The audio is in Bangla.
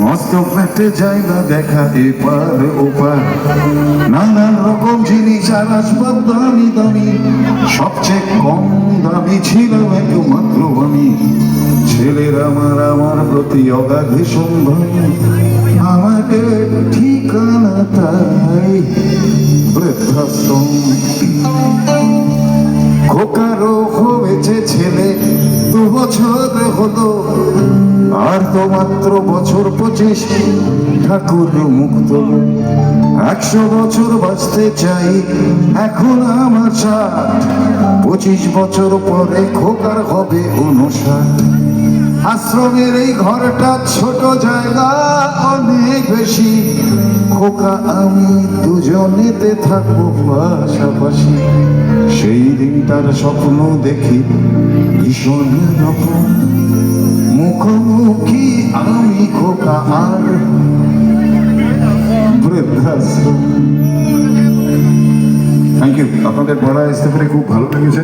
মস্ত ফ্ল্যাটে জায়গা দেখা এপার ওপার, নানান রকম জিনিস আর আসবাব দামি দামি, সবচেয়ে কম দামি ছিল একমাত্র আমি। ছেলের আমার প্রতি অগাধ সন্দেহ, আমাকে ঠিকানা তাই বৃদ্ধাশ্রম। খোকারও হয়েছে ছেলে 2 বছর হলো, আর তো মাত্র বছর 25, ঠাকুর মুক্ত। 100 বছর বাঁচতে চাই, এখন আমার 60, 25 বছর পরে খোকার হবে 59। আশ্রমের এই ঘরটা ছোট, জায়গা অনেক বেশি, খোকা আমি দুজনেতে থাকবো পাশাপাশি। সেই দিনটার স্বপ্ন দেখি ভীষণ রকম, মুখোমুখি আমি খোকা আর বৃদ্ধাশ্রম। থ্যাংক ইউ, আপনাদের পড়া আসতে পেরে খুব ভালো লেগেছে।